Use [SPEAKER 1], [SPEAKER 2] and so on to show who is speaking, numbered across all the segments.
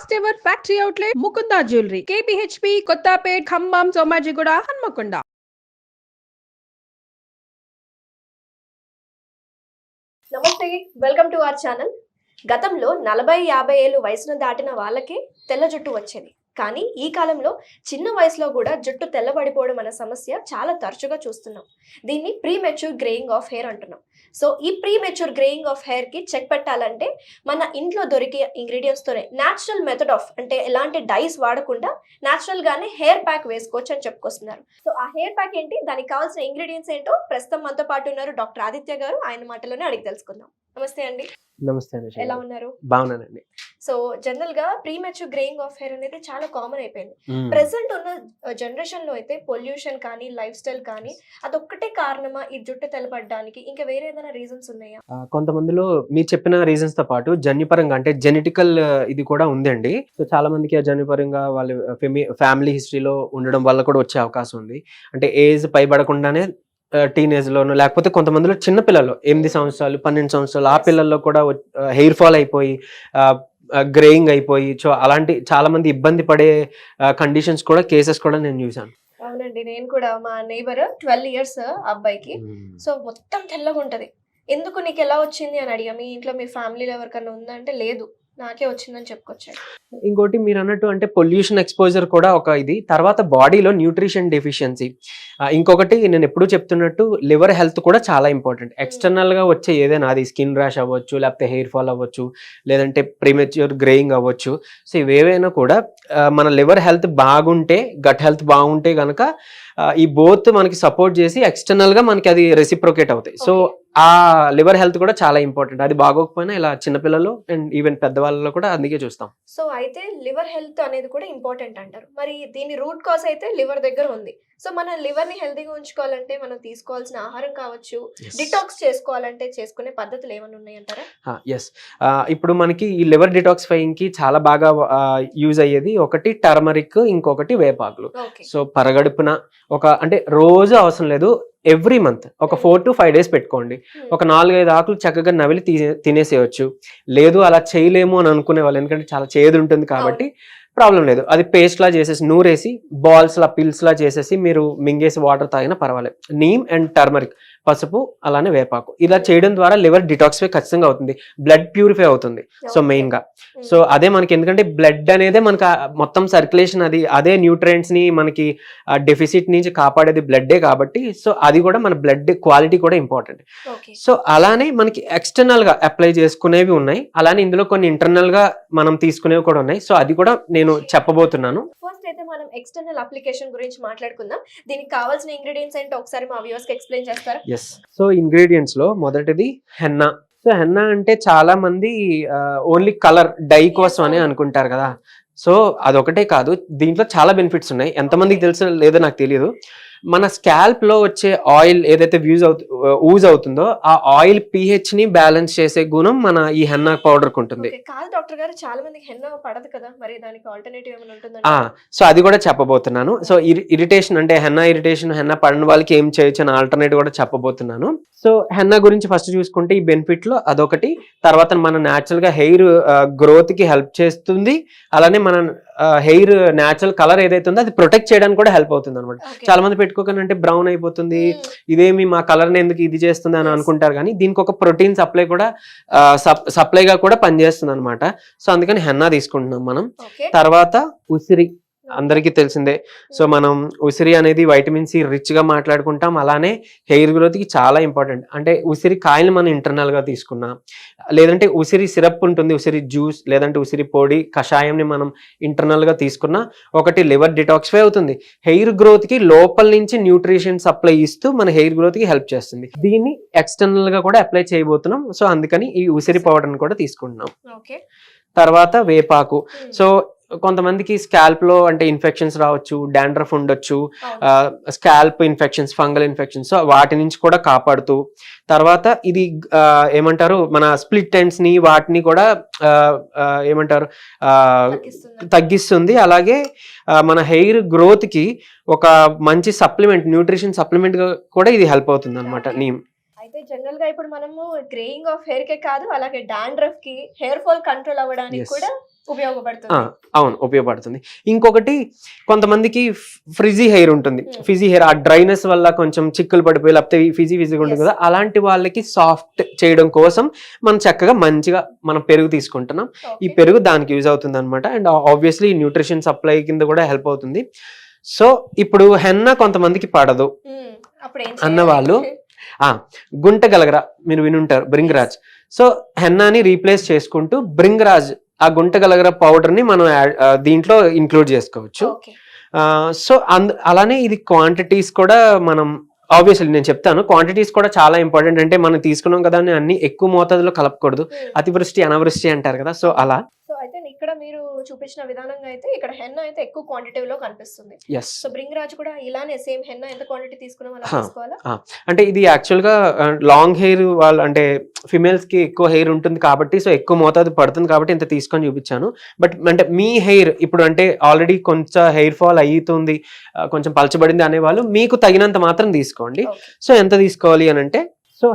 [SPEAKER 1] First ever factory outlet Mukunda jewellery KPHB Kothapet Khammam Somajiguda Hanamkonda.
[SPEAKER 2] నమస్తే, welcome to our channel. గతంలో 40-50 ఏళ్ళు వయసును దాటిన వాళ్ళకి తెల్ల జుట్టు వచ్చేది. కానీ ఈ కాలంలో చిన్న వయసులో కూడా జుట్టు తెల్లబడిపోవడం అనే సమస్య చాలా తరచుగా చూస్తున్నాం. దీన్ని pre mature greying of hair అంటున్నాం. సో ఈ pre mature greying of hair కి చెక్ పెట్టాలంటే మన ఇంట్లో దొరికే ఇంగ్రీడియంట్స్ తోనే న్యాచురల్ మెథడ్ ఆఫ్, అంటే ఎలాంటి డైస్ వాడకుండా న్యాచురల్ గానే హెయిర్ ప్యాక్ వేసుకోవచ్చు అని చెప్పుకొస్తున్నారు. సో ఆ హెయిర్ ప్యాక్ ఏంటి, దానికి కావాల్సిన ఇంగ్రీడియంట్స్ ఏంటో ప్రస్తుతం మనతో పాటు ఉన్నారు డాక్టర్ ఆదిత్య గారు. ఆయన మాటలోనే అడిగి తెలుసుకుందాం. నమస్తే అండి.
[SPEAKER 3] నమస్తే అండి.
[SPEAKER 2] ఎలా ఉన్నారు?
[SPEAKER 3] బాగున్నానండి.
[SPEAKER 2] సో జనరల్ గా ప్రీమెచ్యూర్ గ్రేయింగ్ ఆఫ్ హెయిర్ అనేది చాలా కామన్ అయిపోయింది. ప్రెసెంట్ ఉన్న జనరేషన్ లో అయితే పొల్యూషన్ కానీ లైఫ్ స్టైల్ కానీ అదొక్కటే కారణమా ఈ జుట్టు తెల్లబడడానికి? ఇంకా వేరే ఏదైనా రీజన్స్ ఉన్నాయా?
[SPEAKER 3] కొంతమందిలో మీరు చెప్పిన రీజన్స్ తో పాటు జన్యుపరంగా అంటే జెనెటికల్ ఇది కూడా ఉందండి. సో చాలా మందికి ఆ జన్యుపరంగా వాళ్ళ ఫ్యామిలీ హిస్టరీలో ఉండడం వల్ల కూడా వచ్చే అవకాశం ఉంది. అంటే ఏజ్ పైబడకుండానే టీనేజ్ లోను, లేకపోతే కొంతమందిలో చిన్న పిల్లలు 8 సంవత్సరాలు 12 సంవత్సరాలు ఆ పిల్లల్లో కూడా హెయిర్ ఫాల్ అయిపోయి గ్రేయింగ్ అయిపోయి సో అలాంటి చాలా మంది ఇబ్బంది పడే కండిషన్స్ కూడా కేసెస్ కూడా నేను చూసాను.
[SPEAKER 2] అవునండి, నేను కూడా మా నైబర్ 12 ఇయర్స్ అబ్బాయికి సో మొత్తం తెల్లగా ఉంటది. ఎందుకు నీకు ఎలా వచ్చింది అని అడిగా. మీ ఇంట్లో మీ ఫ్యామిలీలో ఎవరికన్నా ఉందా అంటే లేదు, నాకే వచ్చిందని చెప్పుకొచ్చాడు.
[SPEAKER 3] ఇంకోటి మీరు అన్నట్టు అంటే పొల్యూషన్ ఎక్స్పోజర్ కూడా ఒక ఇది. తర్వాత బాడీలో న్యూట్రిషన్ డెఫిషియన్సీ. ఇంకొకటి నేను ఎప్పుడూ చెప్తున్నట్టు లివర్ హెల్త్ కూడా చాలా ఇంపార్టెంట్. ఎక్స్టర్నల్ గా వచ్చే ఏదైనా, అది స్కిన్ ర్యాష్ అవ్వచ్చు, లేకపోతే హెయిర్ ఫాల్ అవ్వచ్చు, లేదంటే ప్రీమెచ్యూర్ గ్రేయింగ్ అవ్వచ్చు. సో ఇవేవైనా కూడా మన లివర్ హెల్త్ బాగుంటే, గట్ హెల్త్ బాగుంటే కనుక ఈ బోత్ మనకి సపోర్ట్ చేసి ఎక్స్టర్నల్ గా మనకి అది రెసిప్రొకేట్ అవుతాయి. సో ఆ లివర్ హెల్త్ కూడా చాలా ఇంపార్టెంట్. అది బాగోకపోయినా ఇలా చిన్నపిల్లలు అండ్ ఈవెన్ పెద్దవాళ్ళలో కూడా అందుకే చూస్తాం.
[SPEAKER 2] సో అయితే లివర్ హెల్త్ అనేది కూడా ఇంపార్టెంట్ అంటారు. మరి దీని రూట్ కాజ్ అయితే లివర్ దగ్గర ఉంది. సో మన లివర్ ని హెల్తీగా ఉంచుకోవాలంటే మనం తీసుకోవాల్సిన ఆహారం కావచ్చు, డిటాక్స్ చేసుకోవాలంటే చేసుకునే పద్ధతులు ఏమైనా ఉన్నాయంటారా?
[SPEAKER 3] ఎస్, ఇప్పుడు మనకి ఈ లివర్ డిటాక్సిఫైయింగ్ కి చాలా బాగా యూజ్ అయ్యేది ఒకటి టర్మరిక్, ఇంకొకటి వేపాకులు. సో పరగడుపున అంటే రోజు అవసరం లేదు, ఎవ్రీ మంత్ ఒక 4 to 5 days పెట్టుకోండి. ఒక 4-5 ఆకులు చక్కగా నవిలి తినేసేయచ్చు. లేదు అలా చేయలేము అని అనుకునే వాళ్ళు, ఎందుకంటే చాలా చేదు ఉంటుంది కాబట్టి ప్రాబ్లం లేదు, అది పేస్ట్ లా చేసేసి నూరేసి బాల్స్ లా పిల్స్ లా చేసేసి మీరు మింగేసి వాటర్ తాగినా పర్వాలేదు. నీమ్ అండ్ టర్మరిక్, పసుపు, అలానే వేపాకు, ఇలా చేయడం ద్వారా లివర్ డిటాక్సిఫై ఖచ్చితంగా అవుతుంది, బ్లడ్ ప్యూరిఫై అవుతుంది. సో మెయిన్ గా సో అదే మనకి, ఎందుకంటే బ్లడ్ అనేదే మనకి మొత్తం సర్క్యులేషన్, అదే న్యూట్రియంట్స్ ని మనకి డెఫిసిట్ నుంచి కాపాడేది బ్లడ్డే కాబట్టి సో అది కూడా మన బ్లడ్ క్వాలిటీ కూడా ఇంపార్టెంట్. సో అలానే మనకి ఎక్స్టర్నల్ గా అప్లై చేసుకునేవి ఉన్నాయి, అలానే ఇందులో కొన్ని ఇంటర్నల్ గా మనం తీసుకునేవి కూడా ఉన్నాయి. సో అది కూడా నేను చెప్పబోతున్నాను.
[SPEAKER 2] ఫస్ట్ అయితే మనం ఎక్స్టర్నల్ అప్లికేషన్ గురించి మాట్లాడుకుందాం. దీనికి కావాల్సిన ఇంగ్రీడియంట్స్ ఏంటో ఒకసారి మా వ్యూవర్స్ కి ఎక్స్ప్లెయిన్ చేస్తారా?
[SPEAKER 3] ఎస్, సో ఇంగ్రీడియంట్స్ లో మొదటిది హెన్నా. సో హెన్నా అంటే చాలా మంది ఓన్లీ కలర్ డై కోసం అని అనుకుంటారు కదా. సో అదొకటే కాదు, దీంట్లో చాలా బెనిఫిట్స్ ఉన్నాయి. ఎంతమందికి తెలుసో లేదో నాకు తెలియదు. మన స్కాల్ప్ లో వచ్చే ఆయిల్ ఏదైతే యూజ్ అవుతుందో ఆ ఆయిల్ pH ని బ్యాలెన్స్ చేసే గుణం మన ఈ హెన్నా పౌడర్ కు ఉంటుంది.
[SPEAKER 2] కాదు డాక్టర్ గారు, చాలా మందికి హెన్నా పడదు కదా, మరి దానికి ఆల్టర్నేటివ్ ఏమైనా ఉంటుందా?
[SPEAKER 3] సో అది కూడా చెప్పబోతున్నాను. సో ఇరిటేషన్ అంటే హెన్నా ఇరిటేషన్, హెన్నా పడిన వాళ్ళకి ఏం చేయొచ్చు అని ఆల్టర్నేటివ్ కూడా చెప్పబోతున్నాను. సో హెన్నా గురించి ఫస్ట్ చూసుకుంటే ఈ బెనిఫిట్ లో అదొకటి. తర్వాత మన న్యాచురల్ గా హెయిర్ గ్రోత్ కి హెల్ప్ చేస్తుంది, అలానే మన హెయిర్ న్యాచురల్ కలర్ ఏదైతే ఉందో అది ప్రొటెక్ట్ చేయడానికి కూడా హెల్ప్ అవుతుంది అనమాట. చాలా మంది పెట్టుకోకంటే బ్రౌన్ అయిపోతుంది, ఇదేమి మా కలర్ ని ఎందుకు ఇది చేస్తుంది అని అనుకుంటారు, కానీ దీనికి ఒక ప్రోటీన్ సప్లై కూడా సప్లైగా కూడా పనిచేస్తుంది అనమాట. సో అందుకని హెన్నా తీసుకుంటున్నాం మనం. తర్వాత ఉసిరి అందరికీ తెలిసిందే. సో మనం ఉసిరి అనేది వైటమిన్ సి రిచ్ గా మాట్లాడుకుంటాం, అలానే హెయిర్ గ్రోత్ కి చాలా ఇంపార్టెంట్. అంటే ఉసిరి కాయలు మనం ఇంటర్నల్ గా తీసుకున్నా, లేదంటే ఉసిరి సిరప్ ఉంటుంది, ఉసిరి జ్యూస్, లేదంటే ఉసిరి పొడి కషాయంని మనం ఇంటర్నల్ గా తీసుకున్నా ఒకటి లివర్ డిటాక్సిఫై అవుతుంది, హెయిర్ గ్రోత్ కి లోపల నుంచి న్యూట్రిషన్ సప్లై ఇస్తూ మన హెయిర్ గ్రోత్ కి హెల్ప్ చేస్తుంది. దీన్ని ఎక్స్టర్నల్ గా కూడా అప్లై చేయబోతున్నాం. సో అందుకని ఈ ఉసిరి పౌడర్ ని కూడా తీసుకుంటున్నాం. తర్వాత వేపాకు. సో కొంతమందికి స్కాల్ప్ లో అంటే ఇన్ఫెక్షన్స్ రావచ్చు, డాండ్రఫ్ ఉండొచ్చు, scalp infections, fungal infections, so వాటి నుంచి కూడా కాపాడుతూ, తర్వాత ఇది ఏమంటారు మన స్ప్లిట్ ఎండ్స్ ని వాటిని కూడా ఏమంటారు తగ్గిస్తుంది. అలాగే మన హెయిర్ గ్రోత్ కి ఒక మంచి సప్లిమెంట్, న్యూట్రిషన్ సప్లిమెంట్ గా కూడా ఇది హెల్ప్ అవుతుంది అనమాట నీమ్.
[SPEAKER 2] అయితే జనరల్ గా ఇప్పుడు మనము గ్రేయింగ్ ఆఫ్ హెయిర్ కే కాదు, అలాగే డాండ్రఫ్ కి, హెయిర్ ఫాల్ కంట్రోల్ అవ్వడానికి కూడా ఉపయోగపడుతుంది.
[SPEAKER 3] అవును, ఉపయోగపడుతుంది. ఇంకొకటి, కొంతమందికి ఫ్రిజీ హెయిర్ ఉంటుంది, ఫిజీ హెయిర్, ఆ డ్రైనెస్ వల్ల కొంచెం చిక్కులు పడిపోయి లేకపోతే ఫిజీగా ఉంటుంది కదా, అలాంటి వాళ్ళకి సాఫ్ట్ చేయడం కోసం మనం చక్కగా మంచిగా మనం పెరుగు తీసుకుంటున్నాం. ఈ పెరుగు దానికి యూజ్ అవుతుంది అనమాట. అండ్ ఆబ్వియస్లీ న్యూట్రిషన్ సప్లై కింద కూడా హెల్ప్ అవుతుంది. సో ఇప్పుడు హెన్నా కొంతమందికి పడదు అన్న వాళ్ళు గుంటగలగర మీరు వినుంటారు, బ్రింగ్రాజ్. సో హెన్నాని రీప్లేస్ చేసుకుంటూ బ్రింగ్రాజ్, ఆ గుంటగలగర పౌడర్ ని మనం దీంట్లో ఇంక్లూడ్ చేసుకోవచ్చు. సో అలానే ఇది క్వాంటిటీస్ కూడా మనం ఆబ్వియస్లీ నేను చెప్తాను, క్వాంటిటీస్ కూడా చాలా ఇంపార్టెంట్. అంటే మనం తీసుకున్నాం కదా అని అన్ని ఎక్కువ మోతాదులో కలపకూడదు, అతివృష్టి అనావృష్టి అంటారు కదా. సో అలా
[SPEAKER 2] అయితే ఇక్కడ మీరు చూపించిన విధానంగా అయితే ఇక్కడ హెన్నా అయితే ఎక్కువ క్వాంటిటీలో కనిపిస్తుంది. సో బ్రింగ్రాజ్ కూడా ఇలానే సేమ్ హెన్నా ఎంత క్వాంటిటీ తీసుకున్నాం అలా తీసుకోవాలా?
[SPEAKER 3] అంటే ఇది యాక్చువల్ గా లాంగ్ హెయిర్ వాళ్ళు అంటే ఫిమేల్స్ కి ఎక్కువ హెయిర్ ఉంటుంది కాబట్టి, సో ఎక్కువ మోతాదు పడుతుంది కాబట్టి ఇంత తీసుకొని చూపించాను. బట్ అంటే మీ హెయిర్ ఇప్పుడు అంటే ఆల్రెడీ కొంచెం హెయిర్ ఫాల్ అవుతుంది, కొంచెం పలచబడింది అనేవాళ్ళు మీకు తగినంత మాత్రం తీసుకోండి. సో ఎంత తీసుకోవాలి అని అంటే, సో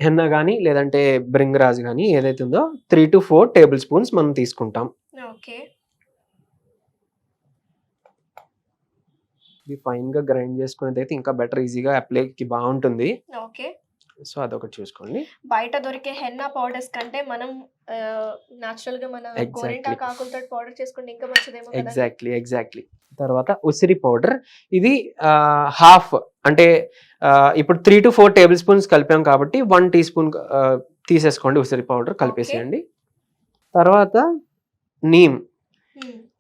[SPEAKER 3] హెన్నా కానీ లేదంటే బ్రింగ్రాజ్ కానీ ఏదైతే ఉందో 3 to 4 టేబుల్ స్పూన్స్ మనం తీసుకుంటాం. ఇది ఫైన్ గా గ్రైండ్ చేసుకునేది అయితే ఇంకా బెటర్, ఈజీగా అప్లైకి బాగుంటుంది. సో అదొకటి చూసుకోండి.
[SPEAKER 2] బయట దొరికే హెన్నా పౌడర్స్ కంటే మనం నాచురల్ గా మన గోరింటాకు ఆకులతో పౌడర్ చేసుకుంటే ఇంకా మంచిదేమో.
[SPEAKER 3] ఎగ్జాక్ట్లీ. తర్వాత ఉసిరి పౌడర్, ఇది హాఫ్ అంటే ఇప్పుడు 3 to 4 టేబుల్ స్పూన్స్ కలిపాం కాబట్టి 1 teaspoon తీసేసుకోండి ఉసిరి పౌడర్, కలిపేసేయండి. తర్వాత నీమ్,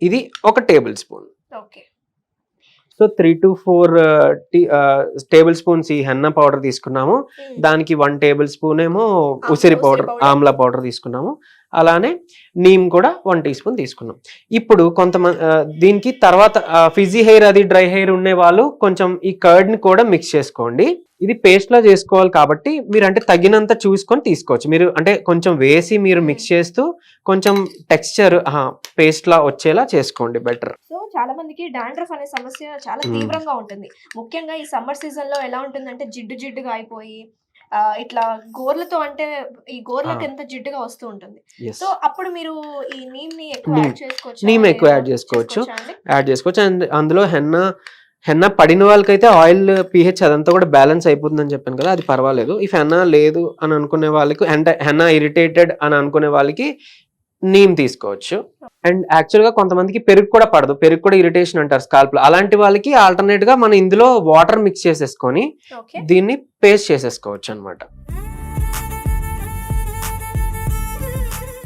[SPEAKER 3] ఇది 1 table spoon. So 3 to 4 table spoons ఈ హెన్నా పౌడర్ తీసుకున్నాము, దానికి 1 టేబుల్ స్పూన్ ఏమో ఉసిరి పౌడర్, ఆమ్లా పౌడర్ తీసుకున్నాము. అలానే నీమ్ కూడా 1 teaspoon తీసుకున్నాం. ఇప్పుడు కొంతమంది దీనికి తర్వాత ఫిజీ హెయిర్ అది డ్రై హెయిర్ ఉండే వాళ్ళు కొంచెం ఈ కర్డ్ ని కూడా మిక్స్ చేసుకోండి. ఇది పేస్ట్ లా చేసుకోవాలి కాబట్టి మీరు అంటే తగినంత చూసుకొని తీసుకోవచ్చు. మీరు అంటే కొంచెం వేసి మీరు మిక్స్ చేస్తూ కొంచెం టెక్స్చర్ పేస్ట్ లా వచ్చేలా చేసుకోండి, బెటర్.
[SPEAKER 2] సో చాలా మందికి డాండ్రఫ్ అనే సమస్య చాలా తీవ్రంగా ఉంటుంది. ముఖ్యంగా ఈ సమ్మర్ సీజన్ లో ఎలా ఉంటుందంటే జిడ్డుగా అయిపోయి ఇట్లా గోర్లతో, అంటే ఈ గోర్లకు ఎంత జిడ్డుగా వస్తూ ఉంటుంది. సో అప్పుడు మీరు ఈ నీమ్ ని ఎక్కువ
[SPEAKER 3] యాడ్ చేసుకోవచ్చు. అండ్ అందులో హెన్నా పడిన వాళ్ళకైతే ఆయిల్ pH అదంతా కూడా బ్యాలెన్స్ అయిపోతుందని చెప్పాను కదా, అది పర్వాలేదు. ఇఫ్ హెన్నా లేదు అని అనుకునే వాళ్ళకి, అంటే హెన్నా ఇరిటేటెడ్ అని అనుకునే వాళ్ళకి నీమ్ తీసుకోవచ్చు. అండ్ యాక్చువల్ గా కొంతమందికి పెరుగు కూడా పడదు, పెరుగు కూడా ఇరిటేషన్ అంటారు స్కాల్ప్ లో. అలాంటి వాళ్ళకి ఆల్టర్నేట్ గా మనం ఇందులో వాటర్ మిక్స్ చేసేసుకొని దీన్ని పేస్ట్ చేసేసుకోవచ్చు అనమాట.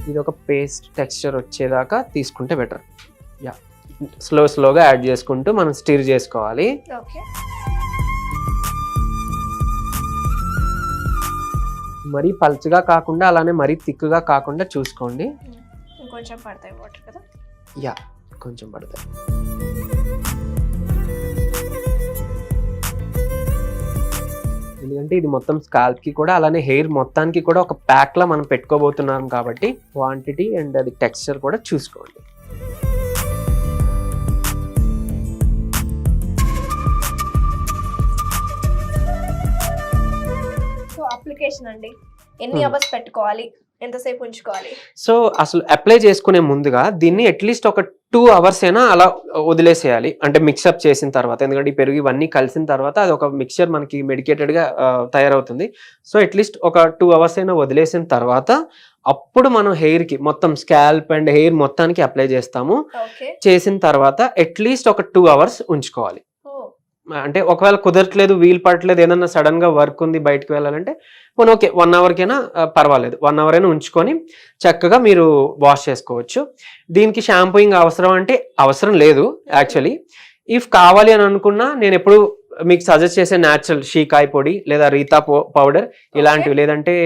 [SPEAKER 3] ఇది ఒక పేస్ట్ టెక్స్చర్ వచ్చేదాకా తీసుకుంటే బెటర్. స్లోగా యాడ్ చేసుకుంటూ మనం స్టిర్ చేసుకోవాలి. మరీ పల్చగా కాకుండా అలానే మరీ థిక్గా కాకుండా చూసుకోండి.
[SPEAKER 2] కొంచెం పడతాయి వాటర్ కదా?
[SPEAKER 3] కొంచెం పడతాయి. ఎందుకంటే ఇది మొత్తం స్కాల్ప్ కి కూడా అలానే హెయిర్ మొత్తానికి కూడా ఒక ప్యాక్ లా మనం పెట్టుకోబోతున్నాం కాబట్టి క్వాంటిటీ అండ్ అది టెక్స్చర్ కూడా చూసుకోండి.
[SPEAKER 2] అప్లికేషన్ అండి, ఎన్ని అవర్స్ పెట్టుకోవాలి, ఎంతసేపు ఉంచుకోవాలి?
[SPEAKER 3] సో అసలు అప్లై చేసుకునే ముందుగా దీన్ని అట్లీస్ట్ ఒక 2 hours అయినా అలా వదిలేసేయాలి, అంటే మిక్సప్ చేసిన తర్వాత. ఎందుకంటే ఈ పెరుగు ఇవన్నీ కలిసిన తర్వాత అది ఒక మిక్చర్ మనకి మెడికేటెడ్ గా తయారవుతుంది. సో అట్లీస్ట్ ఒక 2 hours అయినా వదిలేసిన తర్వాత అప్పుడు మనం హెయిర్ కి మొత్తం స్కాల్ప్ అండ్ హెయిర్ మొత్తానికి అప్లై చేస్తాము. చేసిన తర్వాత అట్లీస్ట్ ఒక 2 hours ఉంచుకోవాలి. అంటే ఒకవేళ కుదరట్లేదు, వీలు పడట్లేదు, ఏదన్నా సడన్ గా వర్క్ ఉంది బయటకు వెళ్ళాలంటే పోనీ ఓకే 1 hour కైనా పర్వాలేదు, 1 hour అయినా ఉంచుకొని చక్కగా మీరు వాష్ చేసుకోవచ్చు. దీనికి షాంపూయింగ్ అవసరం అంటే అవసరం లేదు యాక్చువల్లీ. ఇఫ్ కావాలి అని అనుకున్నా నేను ఎప్పుడు మీకు సజెస్ట్ చేసే న్యాచురల్ షీకాయ పొడి లేదా రీతా పౌడర్ ఇలాంటివి, లేదంటే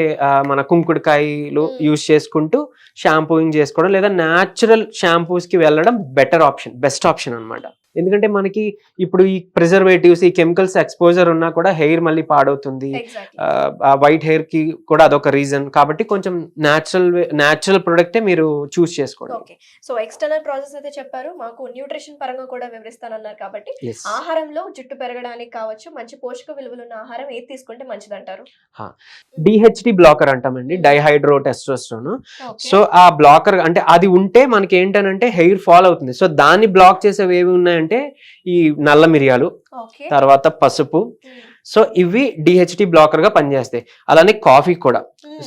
[SPEAKER 3] మన కుంకుడుకాయలు యూజ్ చేసుకుంటూ షాంపూయింగ్ చేసుకోవడం, లేదా న్యాచురల్ షాంపూస్ కి వెళ్ళడం బెటర్ ఆప్షన్, బెస్ట్ ఆప్షన్ అనమాట. ఎందుకంటే మనకి ఇప్పుడు ఈ ప్రిజర్వేటివ్స్, ఈ కెమికల్స్ ఎక్స్పోజర్ ఉన్నా కూడా హెయిర్ మళ్ళీ పాడవుతుంది. ఆ వైట్ హెయిర్ కి కూడా అదొక రీజన్. కాబట్టి కొంచెం న్యాచురల్ ప్రొడక్టే మీరు చూస్ చేసుకోండి.
[SPEAKER 2] ఓకే, సో ఎక్స్టర్నల్ ప్రాసెస్ అయితే చెప్పారు, మాకు న్యూట్రిషన్ పరంగా కూడా వివరిస్తానన్నారు. కాబట్టి
[SPEAKER 3] Yes.
[SPEAKER 2] ఆహారంలో జుట్టు పెరగడానికి కావచ్చు, మంచి పోషక విలువలు ఉన్న ఆహారం ఏది తీసుకుంటే మంచిది అంటారు?
[SPEAKER 3] డిహెచ్డి బ్లాకర్ అంటామండి, డైహైడ్రో టెస్టోస్టెరోన్.
[SPEAKER 2] ఓకే.
[SPEAKER 3] సో ఆ బ్లాకర్ అంటే అది ఉంటే మనకి ఏంటనంటే హెయిర్ ఫాల్ అవుతుంది. సో దాన్ని బ్లాక్ చేసేవి ఏవి ఉన్నాయంటే ఈ నల్ల మిరియాలు,
[SPEAKER 2] ఓకే.
[SPEAKER 3] తర్వాత పసుపు. సో ఇవి డిహెచ్డి బ్లాకర్ గా పనిచేస్తాయి. అలానే కాఫీ కూడా.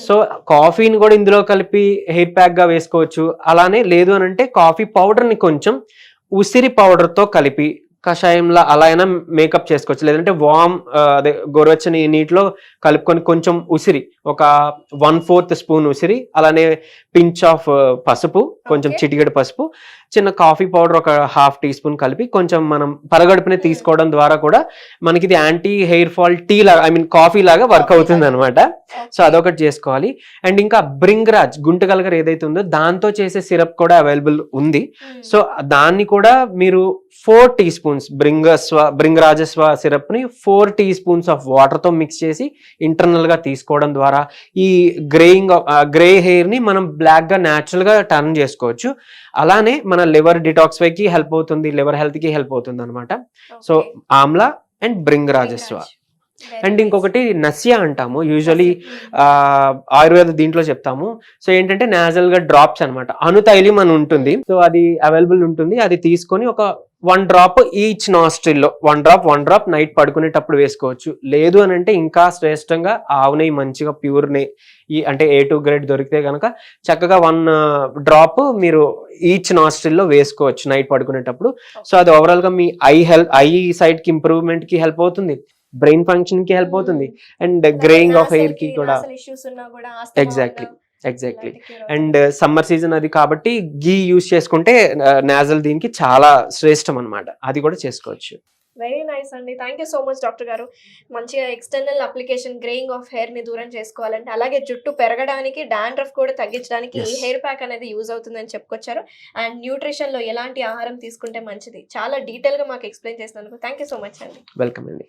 [SPEAKER 3] సో కాఫీని కూడా ఇందులో కలిపి హెయిర్ ప్యాక్ గా వేసుకోవచ్చు. అలానే లేదు అని అంటే కాఫీ పౌడర్ ని కొంచెం ఉసిరి పౌడర్ తో కలిపి కషాయంలో అలా అయినా మేకప్ చేసుకోవచ్చు. లేదంటే వామ్ అదే గోరువెచ్చని నీటిలో కలుపుకొని కొంచెం ఉసిరి, ఒక 1/4 స్పూన్ ఉసిరి, అలానే పించ్ ఆఫ్ పసుపు, కొంచెం
[SPEAKER 2] Okay.
[SPEAKER 3] చిటికెడు పసుపు, చిన్న కాఫీ పౌడర్ ఒక 1/2 టీ స్పూన్ కలిపి కొంచెం మనం పరగడుపునే తీసుకోవడం ద్వారా కూడా మనకి ఇది యాంటీ హెయిర్ ఫాల్ టీ లాగా, ఐ మీన్ కాఫీ లాగా వర్క్
[SPEAKER 2] Coffee
[SPEAKER 3] అవుతుంది
[SPEAKER 2] లాగా.
[SPEAKER 3] అనమాట. సో అదొకటి చేసుకోవాలి. అండ్ ఇంకా బ్రింగ్రాజ్ గుంటగలగర ఏదైతే ఉందో దాంతో చేసే సిరప్ కూడా అవైలబుల్ ఉంది. సో దాన్ని కూడా మీరు 4 టీ స్పూన్స్ బ్రింగరాజస్వ సిరప్ ని 4 టీ స్పూన్స్ ఆఫ్ వాటర్ తో మిక్స్ చేసి ఇంటర్నల్ గా తీసుకోవడం ద్వారా ఈ గ్రే హెయిర్ ని మనం బ్లాక్ గా న్యాచురల్ గా టర్న్ చేసుకోవచ్చు. అలానే మన లివర్ డిటాక్సిఫై కి హెల్ప్ అవుతుంది, లివర్ హెల్త్ కి హెల్ప్ అవుతుంది అనమాట. సో ఆమ్లా అండ్ బ్రింగరాజస్వ. అండ్ ఇంకొకటి నసియా అంటాము, యూజువలీ ఆయుర్వేద దీంట్లో చెప్తాము. సో ఏంటంటే నాజల్ గా డ్రాప్స్ అనమాట, అణుతైలం అని ఉంటుంది. సో అది అవైలబుల్ ఉంటుంది. అది తీసుకొని ఒక 1 డ్రాప్ ఈచ్ నాస్ట్రిల్లో, 1 డ్రాప్ నైట్ పడుకునేటప్పుడు వేసుకోవచ్చు. లేదు అని అంటే ఇంకా శ్రేష్టంగా ఆవు నెయ్యి, మంచిగా ప్యూర్ నెయ్యి అంటే A2 గ్రేడ్ దొరికితే కనుక చక్కగా 1 డ్రాప్ మీరు ఈచ్ నాస్ట్రిల్లో వేసుకోవచ్చు నైట్ పడుకునేటప్పుడు. సో అది ఓవరాల్ గా మీ ఐ సైడ్ కి ఇంప్రూవ్మెంట్ కి హెల్ప్ అవుతుంది, బ్రెయిన్ ఫంక్షన్ కి హెల్ప్ అవుతుంది, అండ్ గ్రేయింగ్ ఆఫ్ హెయిర్ కి కూడా. ఎగ్జాక్ట్లీ. అండ్ సమ్మర్ సీజన్ అది కాబట్టి గీ యూజ్ చేసుకుంటే నాజల్ దీనికి చాలా శ్రేష్టం అన్నమాట. అది కూడా చేసుకోవచ్చు.
[SPEAKER 2] వెరీ నైస్ అండి, thank you so much doctor గారు. మంచిగా external application greying of hair ని దూరం చేసుకోవాలంటే, అలాగే జుట్టు పెరగడానికి, డాండ్రఫ్ కూడా తగ్గించడానికి ఈ
[SPEAKER 3] Yes.
[SPEAKER 2] హెయిర్ ప్యాక్ అనేది యూజ్ అవుతుందని చెప్పుకొచ్చారు. అండ్ న్యూట్రిషన్ లో ఎలాంటి ఆహారం తీసుకుంటే మంచిది చాలా డీటెయిల్ గా మాకు ఎక్స్ప్లెయిన్ చేసినందుకు థ్యాంక్ యూ సో మచ్ అండి.
[SPEAKER 3] వెల్కమ్ అండి.